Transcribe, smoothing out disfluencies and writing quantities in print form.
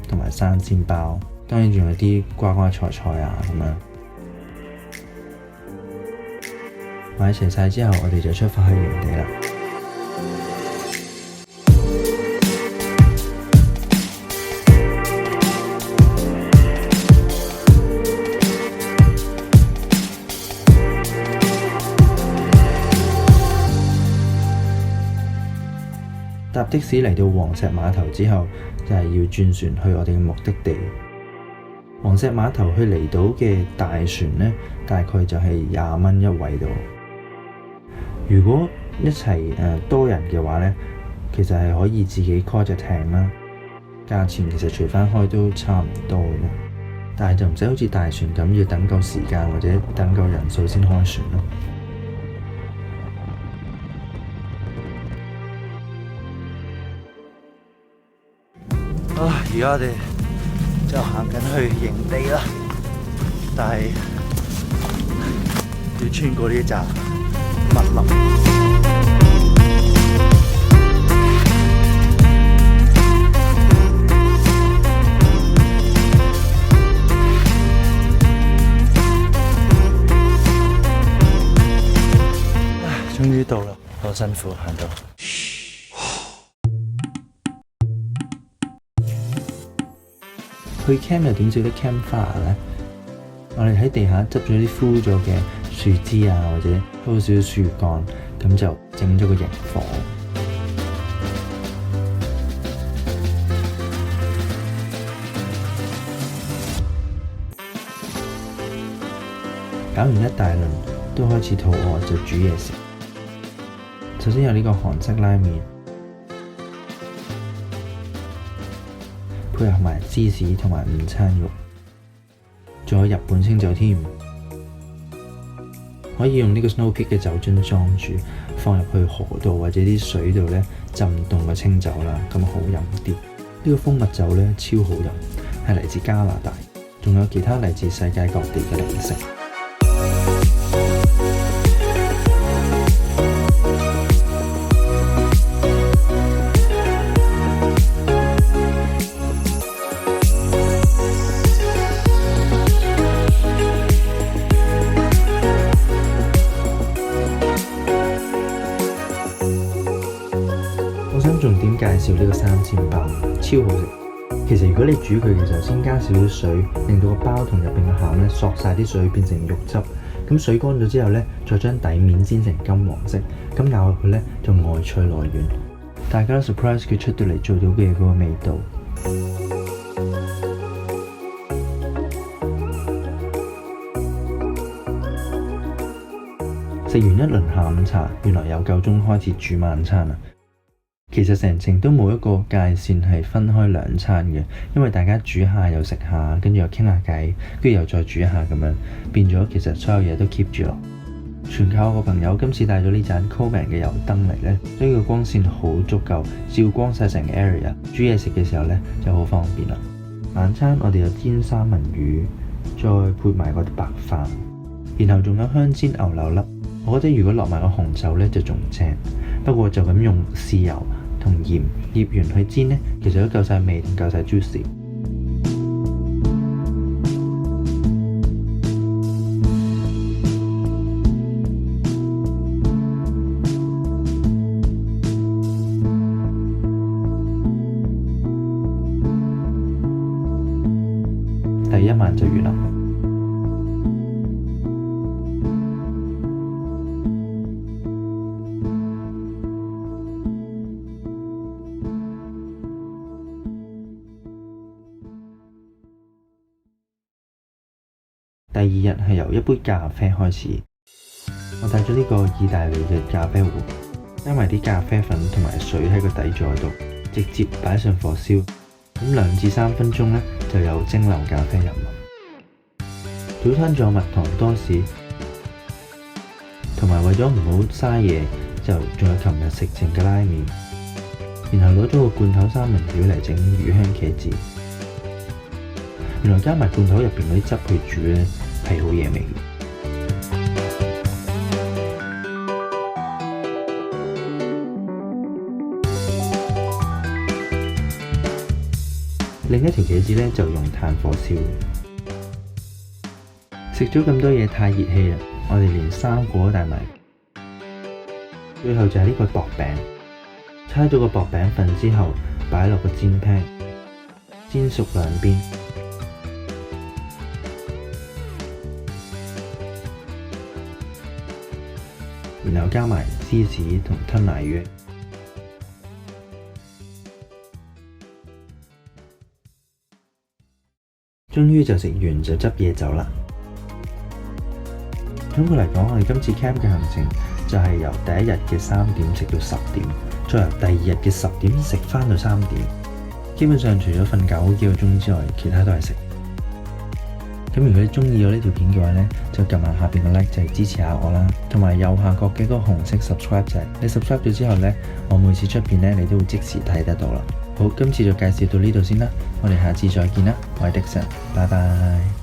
同埋生煎包，當然仲有啲瓜瓜菜菜啊咁樣。買齊晒之後，我哋就出發去營地啦。搭的士嚟到黃石碼頭之後，就係要轉船去我哋嘅目的地。黃石碼頭去離島嘅大船呢，大概就係20蚊一位度。如果一齊多人嘅話呢，其實係可以自己 call 隻艇啦。價錢其實除翻開都差唔多嘅，但係就唔使好似大船咁要等夠時間或者等夠人數先開船咯。而家我哋就行緊去營地啦，但係要穿過呢一紮密林。終於到啦，好辛苦行到。去 camp 又點少啲 campfire 呢？我哋喺地下執咗啲枯咗嘅樹枝啊，或者粗少少樹幹，咁就整咗個營火。搞完一大輪，都開始肚餓，就煮嘢食。首先有呢個韓式拉麵，配合埋芝士同埋午餐肉，仲有日本清酒添，可以用呢個 Snow Peak 嘅酒樽裝住，放入去河道或者啲水度呢浸凍嘅清酒啦，咁好飲啲。呢個蜂蜜酒呢超好飲，係嚟自加拿大，仲有其他嚟自世界各地嘅零食。我想重點介紹呢個生煎包，超好食。其實如果你煮佢嘅時候，先加少少水，令到個包同入邊嘅餡咧索晒啲水，變成肉汁。咁水乾咗之後咧，再將底面煎成金黃色，咁咬落去咧就外脆內軟。大家都 surprise 佢出到嚟做到嘅嗰個味道。食完一輪下午茶，原來有夠鐘開始煮晚餐啦。其實成程都冇一個界線係分開兩餐嘅，因為大家煮下又食下，跟住又傾下偈，跟住又再煮下咁樣，變咗其實所有嘢都 keep 住落。全靠我個朋友今次帶咗呢盞 Coleman 嘅油燈嚟呢，所以個光線好足夠，照光晒成個 area。煮嘢食嘅時候呢就好方便啦。晚餐我哋有煎三文魚，再配埋個白飯，然後仲有香煎牛柳粒。我覺得如果落埋個紅酒呢就仲正，不過就咁用豉油同鹽醃完去煎呢，其實都夠晒味同夠晒 juicy。第一晚就完啦。第二日係由一杯咖啡開始，我帶咗呢個意大利嘅咖啡壺，加埋啲咖啡粉同埋水喺個底座度，直接擺上火燒，咁2至3分鐘呢，就有蒸餾咖啡飲啦。早餐仲有蜜糖多士，同埋為咗唔好嘥嘢，就仲有琴日食剩嘅拉麵，然後攞咗個罐頭三文魚嚟整魚香茄子。原來加埋罐頭入邊嗰啲汁去煮呢，係好嘢味。另另一條棋子呢，就用炭火燒。食咗咁多嘢太熱氣啦，我哋連衫褲都帶埋。最後就係呢個薄餅，搓咗個薄餅粉之後，擺落個煎 pan，煎熟兩邊。然後加埋芝士同吞拿魚。終於就食完就執嘢走啦。總括嚟講，我哋今次 camp 嘅行程就係由第一日嘅3點食到10點，再由第二日嘅10點食返到3點。基本上除咗瞓覺嗰幾個鐘之外，其他都係食。咁如果你鍾意我呢條片嘅話呢，就撳下邊個 like 就係支持下我啦，同埋右下角嘅嗰個紅色 subscribe 就係你 subscribe 咗之後呢，我每次出片呢，你都會即時睇得到啦。好，今次就介紹到呢度先啦，我哋下次再見啦，我係 Dixon，拜拜。